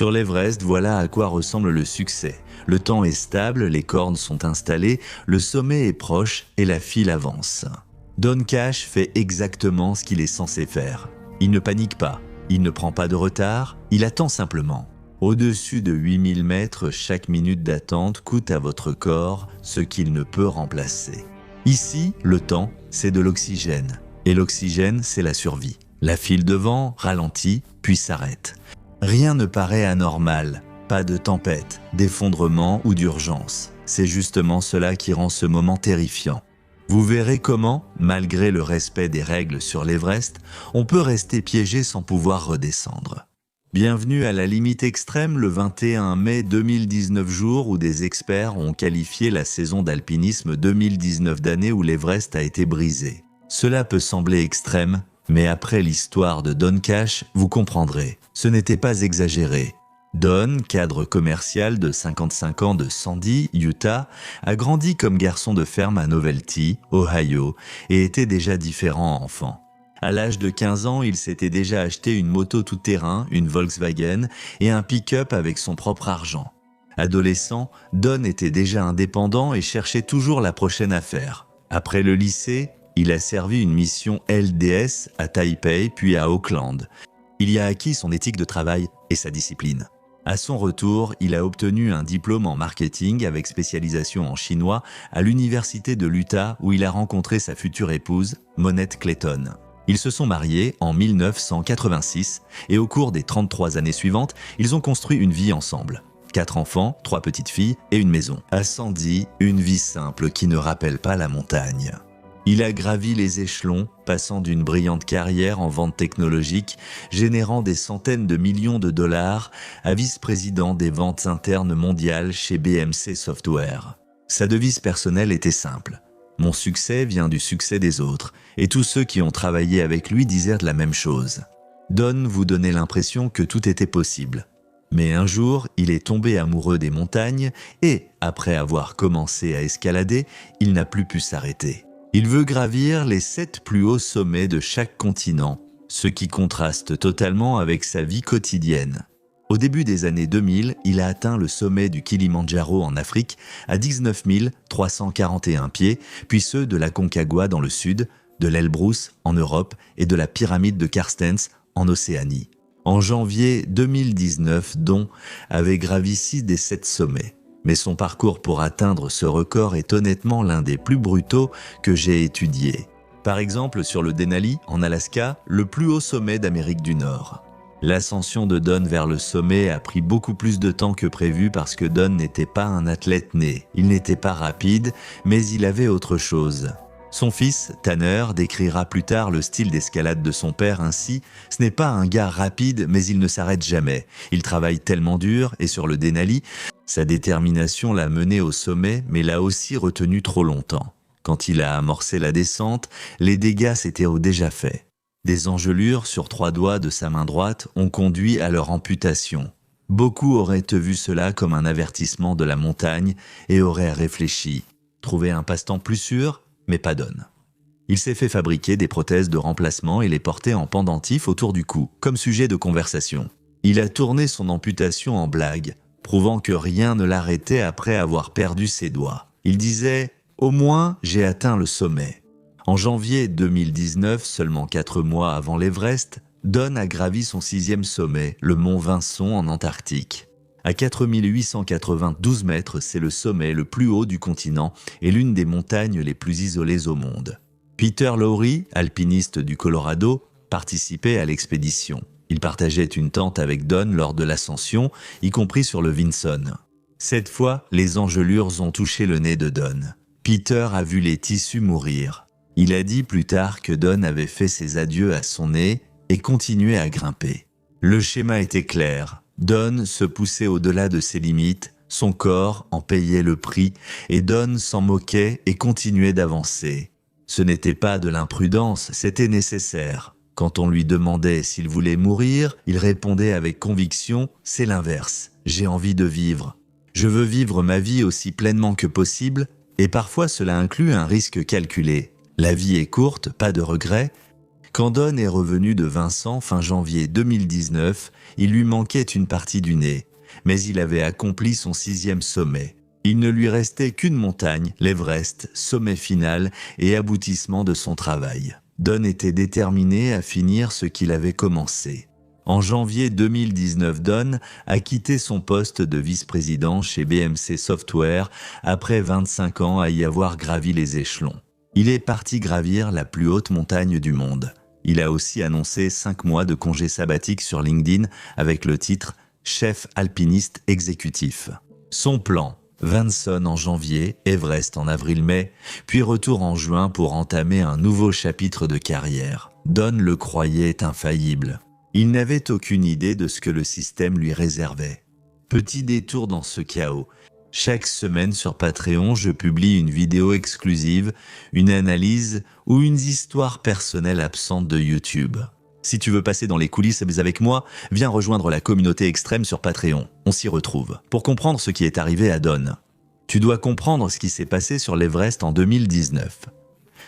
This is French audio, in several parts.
Sur l'Everest, voilà à quoi ressemble le succès. Le temps est stable, les cornes sont installées, le sommet est proche et la file avance. Don Cash fait exactement ce qu'il est censé faire. Il ne panique pas, il ne prend pas de retard, il attend simplement. Au-dessus de 8000 mètres, chaque minute d'attente coûte à votre corps ce qu'il ne peut remplacer. Ici, le temps, c'est de l'oxygène. Et l'oxygène, c'est la survie. La file devant ralentit, puis s'arrête. Rien ne paraît anormal. Pas de tempête, d'effondrement ou d'urgence. C'est justement cela qui rend ce moment terrifiant. Vous verrez comment, malgré le respect des règles sur l'Everest, on peut rester piégé sans pouvoir redescendre. Bienvenue à la limite extrême le 21 mai 2019, jour où des experts ont qualifié la saison d'alpinisme 2019 d'année où l'Everest a été brisé. Cela peut sembler extrême, mais après l'histoire de Don Cash, vous comprendrez, ce n'était pas exagéré. Don, cadre commercial de 55 ans de Sandy, Utah, a grandi comme garçon de ferme à Novelty, Ohio, et était déjà différent enfant. À l'âge de 15 ans, il s'était déjà acheté une moto tout-terrain, une Volkswagen, et un pick-up avec son propre argent. Adolescent, Don était déjà indépendant et cherchait toujours la prochaine affaire. Après le lycée, il a servi une mission LDS à Taipei puis à Auckland. Il y a acquis son éthique de travail et sa discipline. À son retour, il a obtenu un diplôme en marketing avec spécialisation en chinois à l'université de l'Utah où il a rencontré sa future épouse, Monette Clayton. Ils se sont mariés en 1986 et au cours des 33 années suivantes, ils ont construit une vie ensemble. 4 enfants, 3 petites filles et une maison. À Sandy, une vie simple qui ne rappelle pas la montagne. Il a gravi les échelons, passant d'une brillante carrière en vente technologique, générant des centaines de millions de dollars, à vice-président des ventes internes mondiales chez BMC Software. Sa devise personnelle était simple. Mon succès vient du succès des autres, et tous ceux qui ont travaillé avec lui disaient la même chose. Don vous donnait l'impression que tout était possible. Mais un jour, il est tombé amoureux des montagnes et, après avoir commencé à escalader, il n'a plus pu s'arrêter. Il veut gravir les 7 plus hauts sommets de chaque continent, ce qui contraste totalement avec sa vie quotidienne. Au début des années 2000, il a atteint le sommet du Kilimandjaro en Afrique à 19 341 pieds, puis ceux de la Concagua dans le sud, de l'Elbrus en Europe et de la pyramide de Carstens en Océanie. En janvier 2019, Don avait gravi 6 des 7 sommets. Mais son parcours pour atteindre ce record est honnêtement l'un des plus brutaux que j'ai étudiés. Par exemple, sur le Denali, en Alaska, le plus haut sommet d'Amérique du Nord. L'ascension de Don vers le sommet a pris beaucoup plus de temps que prévu parce que Don n'était pas un athlète né. Il n'était pas rapide, mais il avait autre chose. Son fils, Tanner, décrira plus tard le style d'escalade de son père ainsi « Ce n'est pas un gars rapide, mais il ne s'arrête jamais. Il travaille tellement dur, et sur le Denali, sa détermination l'a mené au sommet, mais l'a aussi retenu trop longtemps. Quand il a amorcé la descente, les dégâts s'étaient déjà faits. Des engelures sur 3 doigts de sa main droite ont conduit à leur amputation. Beaucoup auraient vu cela comme un avertissement de la montagne et auraient réfléchi. Trouver un passe-temps plus sûr, mais pas Don. Il s'est fait fabriquer des prothèses de remplacement et les portait en pendentif autour du cou, comme sujet de conversation. Il a tourné son amputation en blague, prouvant que rien ne l'arrêtait après avoir perdu ses doigts. Il disait « Au moins, j'ai atteint le sommet ». En janvier 2019, seulement 4 mois avant l'Everest, Don a gravi son 6e sommet, le mont Vinson en Antarctique. À 4892 mètres, c'est le sommet le plus haut du continent et l'une des montagnes les plus isolées au monde. Peter Lowry, alpiniste du Colorado, participait à l'expédition. Il partageait une tente avec Don lors de l'ascension, y compris sur le Vinson. Cette fois, les engelures ont touché le nez de Don. Peter a vu les tissus mourir. Il a dit plus tard que Don avait fait ses adieux à son nez et continuait à grimper. Le schéma était clair. Don se poussait au-delà de ses limites, son corps en payait le prix et Don s'en moquait et continuait d'avancer. Ce n'était pas de l'imprudence, c'était nécessaire. Quand on lui demandait s'il voulait mourir, il répondait avec conviction « c'est l'inverse, j'ai envie de vivre. Je veux vivre ma vie aussi pleinement que possible et parfois cela inclut un risque calculé. La vie est courte, pas de regrets. Quand Don est revenu de Vincent fin janvier 2019, il lui manquait une partie du nez, mais il avait accompli son 6e sommet. Il ne lui restait qu'une montagne, l'Everest, sommet final et aboutissement de son travail. Don était déterminé à finir ce qu'il avait commencé. En janvier 2019, Don a quitté son poste de vice-président chez BMC Software après 25 ans à y avoir gravi les échelons. Il est parti gravir la plus haute montagne du monde. Il a aussi annoncé 5 mois de congé sabbatique sur LinkedIn avec le titre « Chef alpiniste exécutif ». Son plan, Vinson en janvier, Everest en avril-mai, puis retour en juin pour entamer un nouveau chapitre de carrière. Don le croyait infaillible. Il n'avait aucune idée de ce que le système lui réservait. Petit détour dans ce chaos. Chaque semaine sur Patreon, je publie une vidéo exclusive, une analyse ou une histoire personnelle absente de YouTube. Si tu veux passer dans les coulisses avec moi, viens rejoindre la communauté extrême sur Patreon. On s'y retrouve. Pour comprendre ce qui est arrivé à Don, tu dois comprendre ce qui s'est passé sur l'Everest en 2019.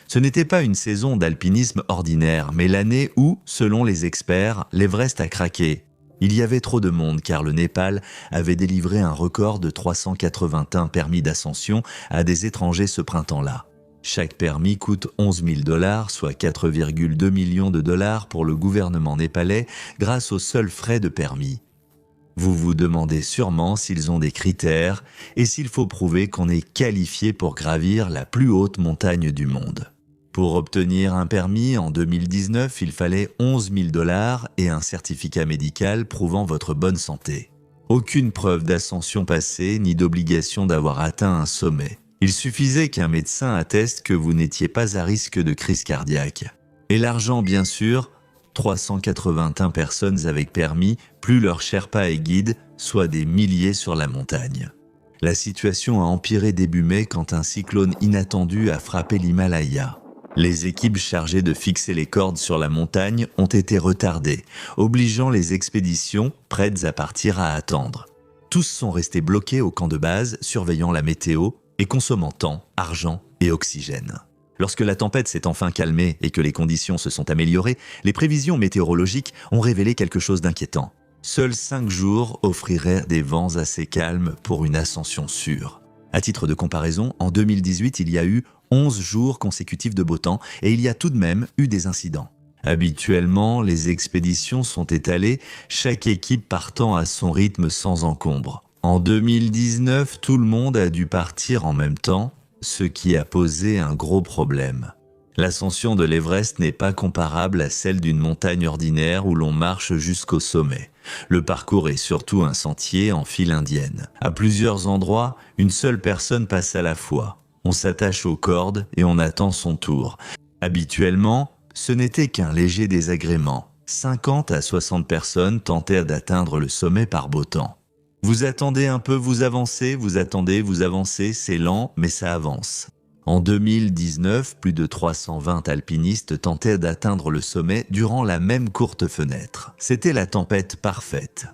Ce n'était pas une saison d'alpinisme ordinaire, mais l'année où, selon les experts, l'Everest a craqué. Il y avait trop de monde car le Népal avait délivré un record de 381 permis d'ascension à des étrangers ce printemps-là. Chaque permis coûte 11 000 $, soit 4,2 millions de dollars pour le gouvernement népalais grâce aux seuls frais de permis. Vous vous demandez sûrement s'ils ont des critères et s'il faut prouver qu'on est qualifié pour gravir la plus haute montagne du monde. Pour obtenir un permis en 2019, il fallait 11 000 $ et un certificat médical prouvant votre bonne santé. Aucune preuve d'ascension passée ni d'obligation d'avoir atteint un sommet. Il suffisait qu'un médecin atteste que vous n'étiez pas à risque de crise cardiaque. Et l'argent, bien sûr, 381 personnes avec permis, plus leurs sherpas et guides, soit des milliers sur la montagne. La situation a empiré début mai quand un cyclone inattendu a frappé l'Himalaya. Les équipes chargées de fixer les cordes sur la montagne ont été retardées, obligeant les expéditions, prêtes à partir, à attendre. Tous sont restés bloqués au camp de base, surveillant la météo et consommant temps, argent et oxygène. Lorsque la tempête s'est enfin calmée et que les conditions se sont améliorées, les prévisions météorologiques ont révélé quelque chose d'inquiétant. Seuls 5 jours offriraient des vents assez calmes pour une ascension sûre. À titre de comparaison, en 2018, il y a eu 11 jours consécutifs de beau temps et il y a tout de même eu des incidents. Habituellement, les expéditions sont étalées, chaque équipe partant à son rythme sans encombre. En 2019, tout le monde a dû partir en même temps, ce qui a posé un gros problème. L'ascension de l'Everest n'est pas comparable à celle d'une montagne ordinaire où l'on marche jusqu'au sommet. Le parcours est surtout un sentier en file indienne. À plusieurs endroits, une seule personne passe à la fois. On s'attache aux cordes et on attend son tour. Habituellement, ce n'était qu'un léger désagrément. 50 à 60 personnes tentaient d'atteindre le sommet par beau temps. Vous attendez un peu, vous avancez, vous attendez, vous avancez, c'est lent, mais ça avance. En 2019, plus de 320 alpinistes tentaient d'atteindre le sommet durant la même courte fenêtre. C'était la tempête parfaite.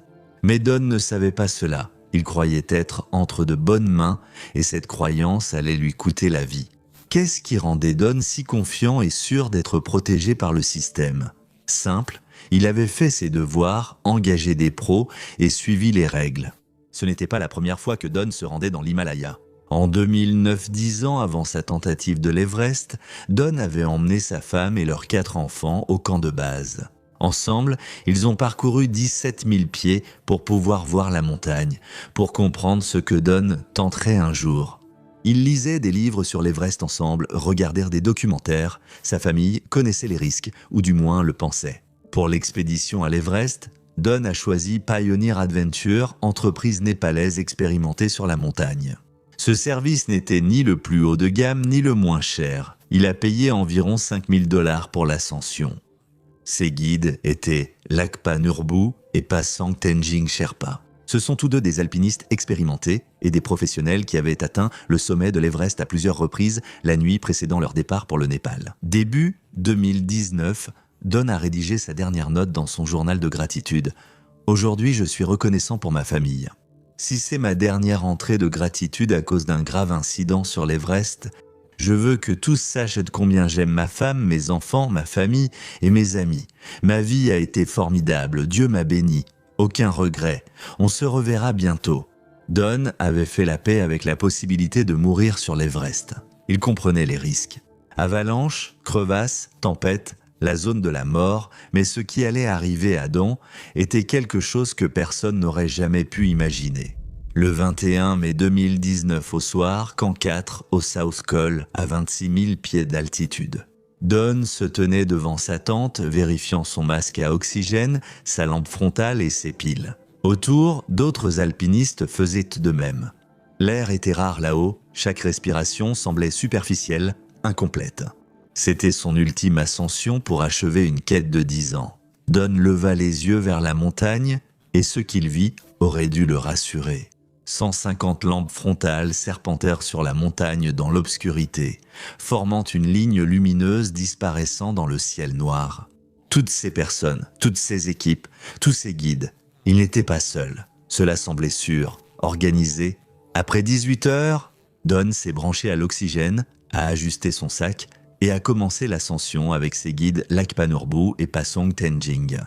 Mais Don ne savait pas cela. Il croyait être entre de bonnes mains et cette croyance allait lui coûter la vie. Qu'est-ce qui rendait Don si confiant et sûr d'être protégé par le système? Simple, il avait fait ses devoirs, engagé des pros et suivi les règles. Ce n'était pas la première fois que Don se rendait dans l'Himalaya. En 2009, 10 ans avant sa tentative de l'Everest, Don avait emmené sa femme et leurs 4 enfants au camp de base. Ensemble, ils ont parcouru 17 000 pieds pour pouvoir voir la montagne, pour comprendre ce que Don tenterait un jour. Ils lisaient des livres sur l'Everest ensemble, regardèrent des documentaires. Sa famille connaissait les risques, ou du moins le pensait. Pour l'expédition à l'Everest, Don a choisi Pioneer Adventure, entreprise népalaise expérimentée sur la montagne. Ce service n'était ni le plus haut de gamme ni le moins cher. Il a payé environ 5 000 $ pour l'ascension. Ses guides étaient Lakpa Nurbu et Pasang Tenzing Sherpa. Ce sont tous deux des alpinistes expérimentés et des professionnels qui avaient atteint le sommet de l'Everest à plusieurs reprises la nuit précédant leur départ pour le Népal. Début 2019, Don a rédigé sa dernière note dans son journal de gratitude. « Aujourd'hui, je suis reconnaissant pour ma famille. Si c'est ma dernière entrée de gratitude à cause d'un grave incident sur l'Everest, Je veux que tous sachent de combien j'aime ma femme, mes enfants, ma famille et mes amis. Ma vie a été formidable, Dieu m'a béni. Aucun regret. On se reverra bientôt. » Don avait fait la paix avec la possibilité de mourir sur l'Everest. Il comprenait les risques. Avalanche, crevasses, tempête, la zone de la mort, mais ce qui allait arriver à Don était quelque chose que personne n'aurait jamais pu imaginer. Le 21 mai 2019 au soir, camp 4 au South Col, à 26 000 pieds d'altitude. Don se tenait devant sa tente, vérifiant son masque à oxygène, sa lampe frontale et ses piles. Autour, d'autres alpinistes faisaient de même. L'air était rare là-haut, chaque respiration semblait superficielle, incomplète. C'était son ultime ascension pour achever une quête de 10 ans. Don leva les yeux vers la montagne et ce qu'il vit aurait dû le rassurer. 150 lampes frontales serpentèrent sur la montagne dans l'obscurité, formant une ligne lumineuse disparaissant dans le ciel noir. Toutes ces personnes, toutes ces équipes, tous ces guides, il n'était pas seul. Cela semblait sûr, organisé. Après 18 heures, Don s'est branché à l'oxygène, a ajusté son sac et a commencé l'ascension avec ses guides Lakpa Norbu et Pasong Tenzing.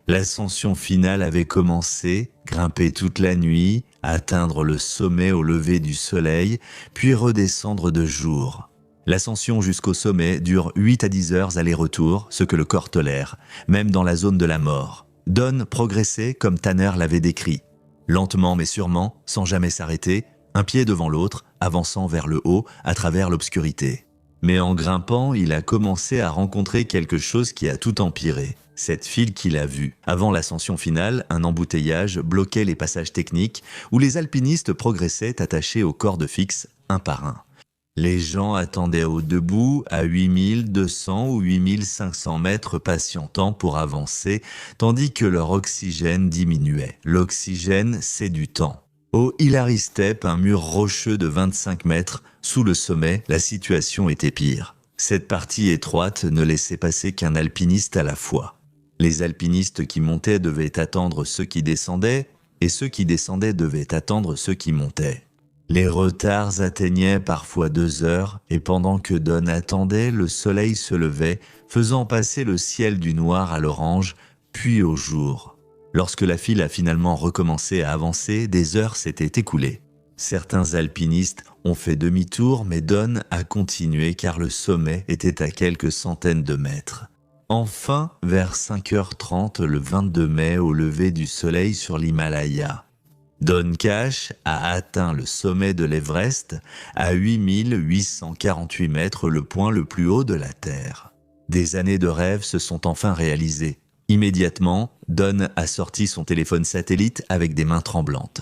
L'ascension finale avait commencé, grimper toute la nuit, atteindre le sommet au lever du soleil, puis redescendre de jour. L'ascension jusqu'au sommet dure 8 à 10 heures aller-retour, ce que le corps tolère, même dans la zone de la mort. Don progressait comme Tanner l'avait décrit, lentement mais sûrement, sans jamais s'arrêter, un pied devant l'autre, avançant vers le haut à travers l'obscurité. Mais en grimpant, il a commencé à rencontrer quelque chose qui a tout empiré. Cette file qu'il a vue. Avant l'ascension finale, un embouteillage bloquait les passages techniques où les alpinistes progressaient attachés aux cordes fixes, un par un. Les gens attendaient au debout à 8200 ou 8500 mètres patientant pour avancer, tandis que leur oxygène diminuait. L'oxygène, c'est du temps. Au Hillary Step, un mur rocheux de 25 mètres, sous le sommet, la situation était pire. Cette partie étroite ne laissait passer qu'un alpiniste à la fois. Les alpinistes qui montaient devaient attendre ceux qui descendaient, et ceux qui descendaient devaient attendre ceux qui montaient. Les retards atteignaient parfois 2 heures, et pendant que Don attendait, le soleil se levait, faisant passer le ciel du noir à l'orange, puis au jour. Lorsque la file a finalement recommencé à avancer, des heures s'étaient écoulées. Certains alpinistes ont fait demi-tour, mais Don a continué car le sommet était à quelques centaines de mètres. Enfin, vers 5h30 le 22 mai, au lever du soleil sur l'Himalaya, Don Cash a atteint le sommet de l'Everest à 8848 mètres, le point le plus haut de la Terre. Des années de rêve se sont enfin réalisées. Immédiatement, Don a sorti son téléphone satellite avec des mains tremblantes.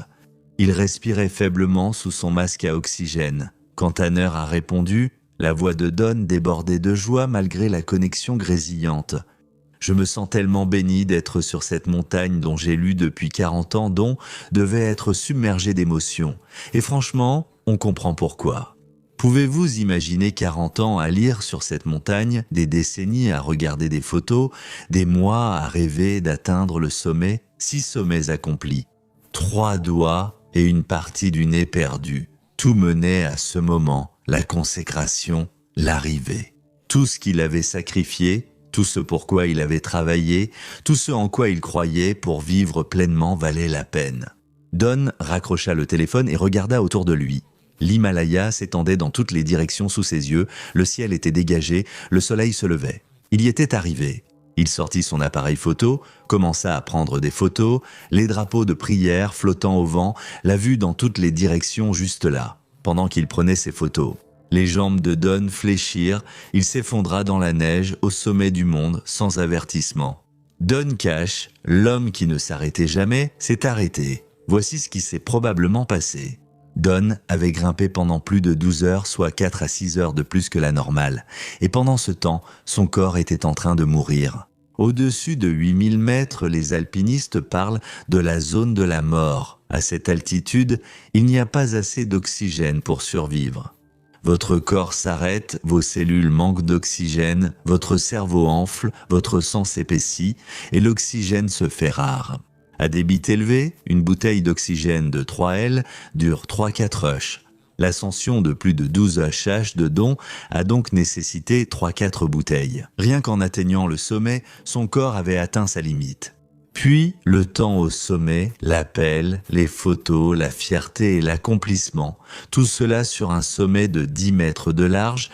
Il respirait faiblement sous son masque à oxygène. Quand Tanner a répondu, la voix de Don débordait de joie malgré la connexion grésillante. « Je me sens tellement béni d'être sur cette montagne dont j'ai lu depuis 40 ans, dont devait être submergé d'émotions. Et franchement, on comprend pourquoi. » Pouvez-vous imaginer 40 ans à lire sur cette montagne, des décennies à regarder des photos, des mois à rêver d'atteindre le sommet, 6 sommets accomplis, 3 doigts et une partie du nez perdu. Tout menait à ce moment, la consécration, l'arrivée. Tout ce qu'il avait sacrifié, tout ce pourquoi il avait travaillé, tout ce en quoi il croyait pour vivre pleinement valait la peine. Don raccrocha le téléphone et regarda autour de lui. L'Himalaya s'étendait dans toutes les directions sous ses yeux, le ciel était dégagé, le soleil se levait. Il y était arrivé. Il sortit son appareil photo, commença à prendre des photos, les drapeaux de prière flottant au vent, la vue dans toutes les directions juste là, pendant qu'il prenait ses photos. Les jambes de Don fléchirent, il s'effondra dans la neige au sommet du monde sans avertissement. Don Cash, l'homme qui ne s'arrêtait jamais, s'est arrêté. Voici ce qui s'est probablement passé. Don avait grimpé pendant plus de 12 heures, soit 4 à 6 heures de plus que la normale. Et pendant ce temps, son corps était en train de mourir. Au-dessus de 8000 mètres, les alpinistes parlent de la zone de la mort. À cette altitude, il n'y a pas assez d'oxygène pour survivre. Votre corps s'arrête, vos cellules manquent d'oxygène, votre cerveau enfle, votre sang s'épaissit et l'oxygène se fait rare. À débit élevé, une bouteille d'oxygène de 3L dure 3-4 rushs. L'ascension de plus de 12 HH de Don a donc nécessité 3-4 bouteilles. Rien qu'en atteignant le sommet, son corps avait atteint sa limite. Puis, le temps au sommet, l'appel, les photos, la fierté et l'accomplissement, tout cela sur un sommet de 10 mètres de large.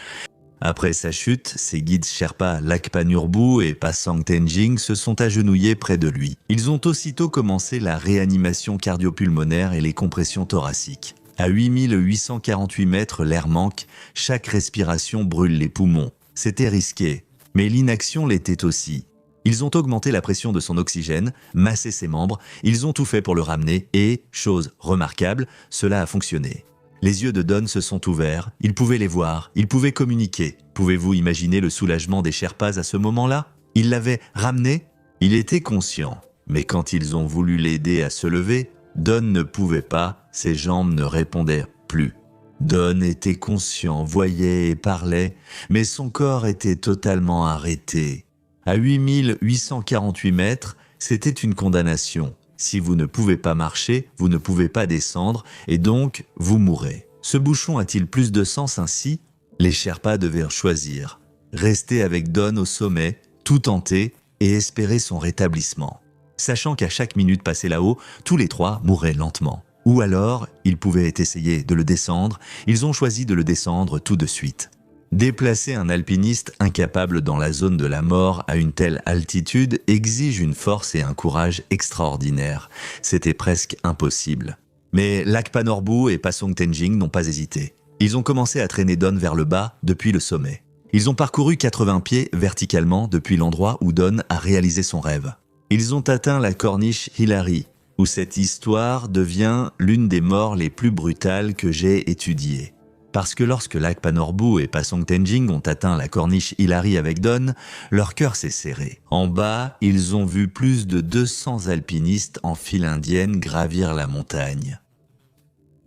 Après sa chute, ses guides Sherpa Lakpa Nurbu et Pasang Tenjing se sont agenouillés près de lui. Ils ont aussitôt commencé la réanimation cardio-pulmonaire et les compressions thoraciques. À 8848 mètres, l'air manque, chaque respiration brûle les poumons. C'était risqué, mais l'inaction l'était aussi. Ils ont augmenté la pression de son oxygène, massé ses membres, ils ont tout fait pour le ramener et, chose remarquable, cela a fonctionné. Les yeux de Don se sont ouverts, il pouvait les voir, il pouvait communiquer. Pouvez-vous imaginer le soulagement des Sherpas à ce moment-là? Ils l'avaient ramené? Il était conscient, mais quand ils ont voulu l'aider à se lever, Don ne pouvait pas, ses jambes ne répondaient plus. Don était conscient, voyait et parlait, mais son corps était totalement arrêté. À 8848 mètres, c'était une condamnation. Si vous ne pouvez pas marcher, vous ne pouvez pas descendre et donc vous mourrez. Ce bouchon a-t-il plus de sens ainsi? Les Sherpas devaient choisir. Rester avec Don au sommet, tout tenter et espérer son rétablissement. Sachant qu'à chaque minute passée là-haut, tous les trois mourraient lentement. Ou alors, ils pouvaient essayer de le descendre, ils ont choisi de le descendre tout de suite. Déplacer un alpiniste incapable dans la zone de la mort à une telle altitude exige une force et un courage extraordinaires. C'était presque impossible. Mais Lakpa Norbu et Pasang Tenjing n'ont pas hésité. Ils ont commencé à traîner Don vers le bas depuis le sommet. Ils ont parcouru 80 pieds verticalement depuis l'endroit où Don a réalisé son rêve. Ils ont atteint la corniche Hilary, où cette histoire devient l'une des morts les plus brutales que j'ai étudiées. Parce que lorsque Lakpa Norbu et Pasang Tenjing ont atteint la corniche Hilary avec Don, leur cœur s'est serré. En bas, ils ont vu plus de 200 alpinistes en file indienne gravir la montagne.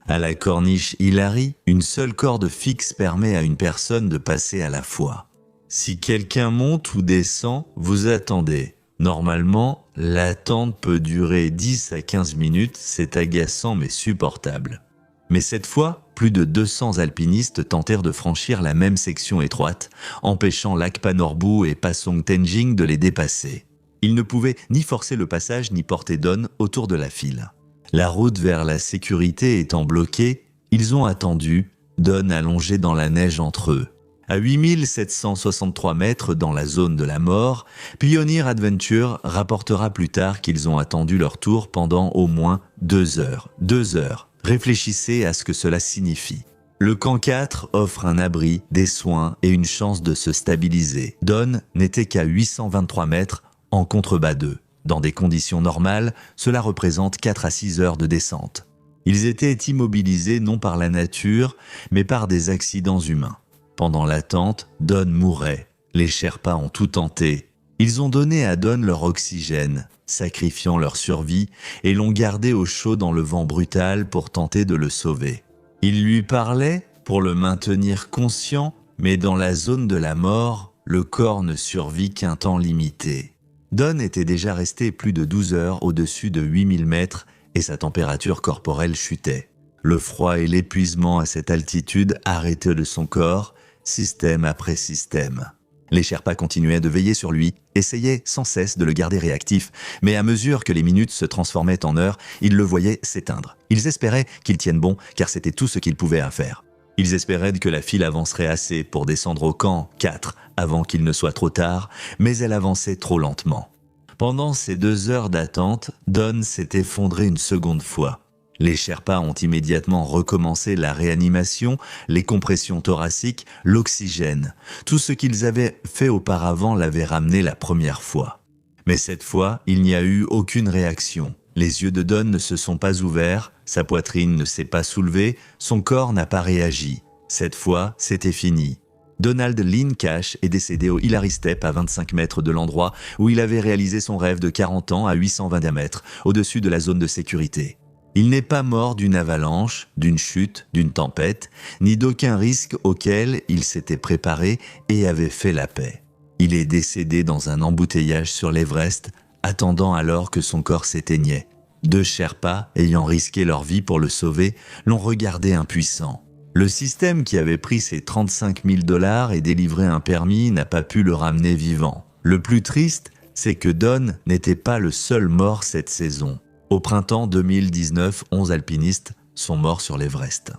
À la corniche Hilary, une seule corde fixe permet à une personne de passer à la fois. Si quelqu'un monte ou descend, vous attendez. Normalement, l'attente peut durer 10 à 15 minutes, c'est agaçant mais supportable. Mais cette fois, plus de 200 alpinistes tentèrent de franchir la même section étroite, empêchant Lakpa Norbu et Pasang Tenjing de les dépasser. Ils ne pouvaient ni forcer le passage ni porter Don autour de la file. La route vers la sécurité étant bloquée, ils ont attendu, Don allongé dans la neige entre eux. À 8763 mètres dans la zone de la mort, Pioneer Adventure rapportera plus tard qu'ils ont attendu leur tour pendant au moins 2 heures. 2 heures. Réfléchissez à ce que cela signifie. Le camp 4 offre un abri, des soins et une chance de se stabiliser. Don n'était qu'à 823 mètres en contrebas d'eux. Dans des conditions normales, cela représente 4 à 6 heures de descente. Ils étaient immobilisés non par la nature, mais par des accidents humains. Pendant l'attente, Don mourait. Les Sherpas ont tout tenté. Ils ont donné à Don leur oxygène, sacrifiant leur survie, et l'ont gardé au chaud dans le vent brutal pour tenter de le sauver. Ils lui parlaient pour le maintenir conscient, mais dans la zone de la mort, le corps ne survit qu'un temps limité. Don était déjà resté plus de 12 heures au-dessus de 8000 mètres et sa température corporelle chutait. Le froid et l'épuisement à cette altitude arrêtaient de son corps, système après système. Les Sherpas continuaient de veiller sur lui, essayaient sans cesse de le garder réactif, mais à mesure que les minutes se transformaient en heures, ils le voyaient s'éteindre. Ils espéraient qu'il tienne bon, car c'était tout ce qu'ils pouvaient faire. Ils espéraient que la file avancerait assez pour descendre au camp 4 avant qu'il ne soit trop tard, mais elle avançait trop lentement. Pendant ces 2 heures d'attente, Don s'est effondré une seconde fois. Les Sherpas ont immédiatement recommencé la réanimation, les compressions thoraciques, l'oxygène. Tout ce qu'ils avaient fait auparavant l'avait ramené la première fois. Mais cette fois, il n'y a eu aucune réaction. Les yeux de Don ne se sont pas ouverts, sa poitrine ne s'est pas soulevée, son corps n'a pas réagi. Cette fois, c'était fini. Donald Lynn Cash est décédé au Hilary Step à 25 mètres de l'endroit où il avait réalisé son rêve de 40 ans à 820 mètres, au-dessus de la zone de sécurité. Il n'est pas mort d'une avalanche, d'une chute, d'une tempête, ni d'aucun risque auquel il s'était préparé et avait fait la paix. Il est décédé dans un embouteillage sur l'Everest, attendant alors que son corps s'éteignait. 2 Sherpas, ayant risqué leur vie pour le sauver, l'ont regardé impuissant. Le système qui avait pris ses 35 000 $ et délivré un permis n'a pas pu le ramener vivant. Le plus triste, c'est que Don n'était pas le seul mort cette saison. Au printemps 2019, 11 alpinistes sont morts sur l'Everest.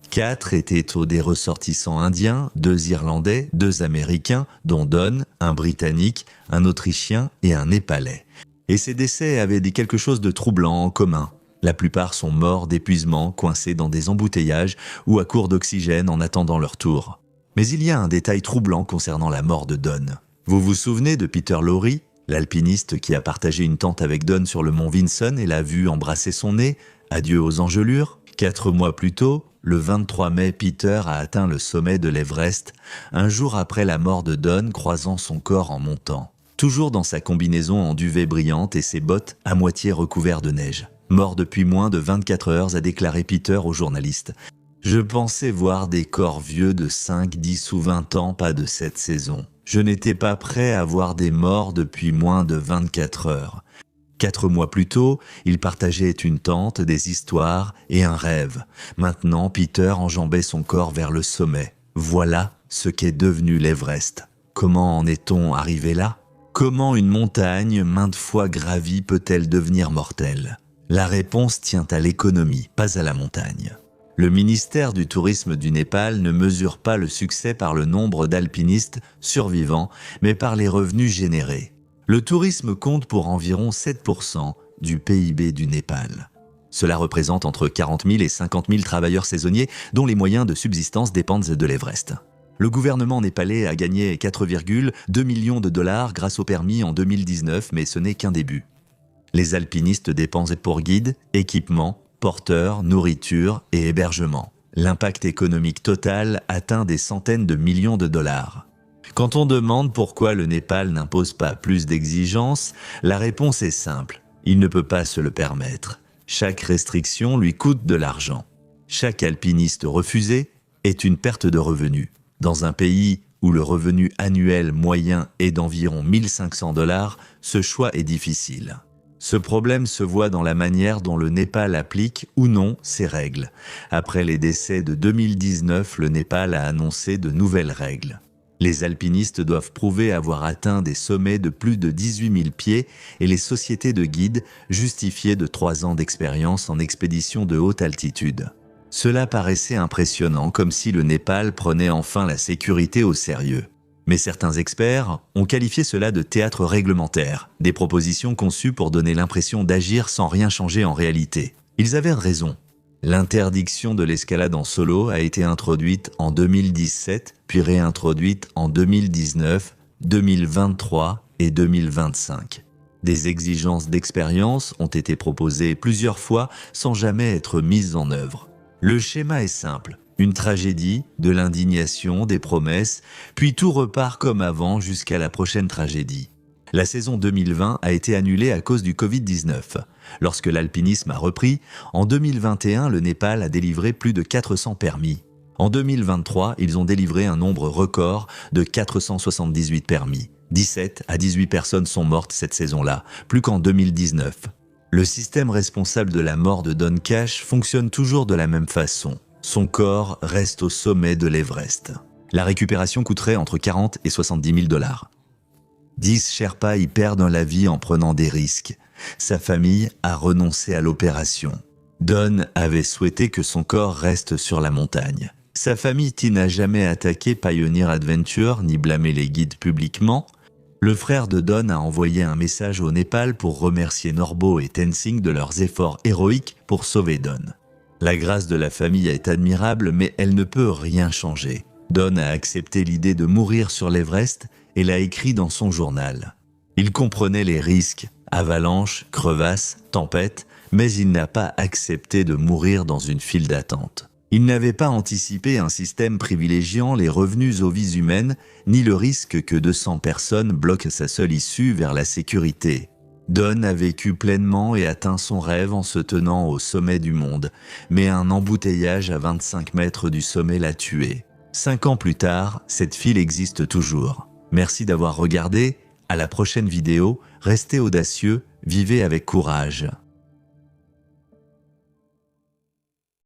4 étaient des ressortissants indiens, 2 Irlandais, 2 Américains, dont Don, un Britannique, un Autrichien et un Népalais. Et ces décès avaient quelque chose de troublant en commun. La plupart sont morts d'épuisement, coincés dans des embouteillages ou à court d'oxygène en attendant leur tour. Mais il y a un détail troublant concernant la mort de Don. Vous vous souvenez de Peter Lawrie, l'alpiniste qui a partagé une tente avec Don sur le mont Vinson et l'a vu embrasser son nez? Adieu aux engelures. 4 mois plus tôt, le 23 mai, Peter a atteint le sommet de l'Everest, un jour après la mort de Don, croisant son corps en montant. Toujours dans sa combinaison en duvet brillante et ses bottes à moitié recouvertes de neige. Mort depuis moins de 24 heures, a déclaré Peter aux journalistes. « Je pensais voir des corps vieux de 5, 10 ou 20 ans, pas de cette saison. Je n'étais pas prêt à voir des morts depuis moins de 24 heures. » 4 mois plus tôt, il partageait une tente, des histoires et un rêve. Maintenant, Peter enjambait son corps vers le sommet. Voilà ce qu'est devenu l'Everest. Comment en est-on arrivé là? Comment une montagne, maintes fois gravie, peut-elle devenir mortelle? La réponse tient à l'économie, pas à la montagne. Le ministère du Tourisme du Népal ne mesure pas le succès par le nombre d'alpinistes survivants, mais par les revenus générés. Le tourisme compte pour environ 7% du PIB du Népal. Cela représente entre 40 000 et 50 000 travailleurs saisonniers dont les moyens de subsistance dépendent de l'Everest. Le gouvernement népalais a gagné 4,2 millions de $ grâce au permis en 2019, mais ce n'est qu'un début. Les alpinistes dépensent pour guides, équipements, porteurs, nourriture et hébergement. L'impact économique total atteint des centaines de millions de $. Quand on demande pourquoi le Népal n'impose pas plus d'exigences, la réponse est simple. Il ne peut pas se le permettre. Chaque restriction lui coûte de l'argent. Chaque alpiniste refusé est une perte de revenus. Dans un pays où le revenu annuel moyen est d'environ 1 500 $, ce choix est difficile. Ce problème se voit dans la manière dont le Népal applique ou non ses règles. Après les décès de 2019, le Népal a annoncé de nouvelles règles. Les alpinistes doivent prouver avoir atteint des sommets de plus de 18 000 pieds et les sociétés de guides justifier de 3 ans d'expérience en expédition de haute altitude. Cela paraissait impressionnant, comme si le Népal prenait enfin la sécurité au sérieux. Mais certains experts ont qualifié cela de théâtre réglementaire, des propositions conçues pour donner l'impression d'agir sans rien changer en réalité. Ils avaient raison. L'interdiction de l'escalade en solo a été introduite en 2017, puis réintroduite en 2019, 2023 et 2025. Des exigences d'expérience ont été proposées plusieurs fois sans jamais être mises en œuvre. Le schéma est simple. Une tragédie, de l'indignation, des promesses, puis tout repart comme avant jusqu'à la prochaine tragédie. La saison 2020 a été annulée à cause du Covid-19. Lorsque l'alpinisme a repris, en 2021, le Népal a délivré plus de 400 permis. En 2023, ils ont délivré un nombre record de 478 permis. 17 à 18 personnes sont mortes cette saison-là, plus qu'en 2019. Le système responsable de la mort de Don Cash fonctionne toujours de la même façon. Son corps reste au sommet de l'Everest. La récupération coûterait entre 40 et 70 000 $. 10 Sherpas y perdent la vie en prenant des risques. Sa famille a renoncé à l'opération. Don avait souhaité que son corps reste sur la montagne. Sa famille n'a jamais attaqué Pioneer Adventure ni blâmé les guides publiquement. Le frère de Don a envoyé un message au Népal pour remercier Norbo et Tenzing de leurs efforts héroïques pour sauver Don. La grâce de la famille est admirable, mais elle ne peut rien changer. Don a accepté l'idée de mourir sur l'Everest et l'a écrit dans son journal. Il comprenait les risques, avalanches, crevasses, tempêtes, mais il n'a pas accepté de mourir dans une file d'attente. Il n'avait pas anticipé un système privilégiant les revenus aux vies humaines, ni le risque que 200 personnes bloquent sa seule issue vers la sécurité. Don a vécu pleinement et atteint son rêve en se tenant au sommet du monde, mais un embouteillage à 25 mètres du sommet l'a tué. 5 ans plus tard, cette file existe toujours. Merci d'avoir regardé, à la prochaine vidéo, restez audacieux, vivez avec courage.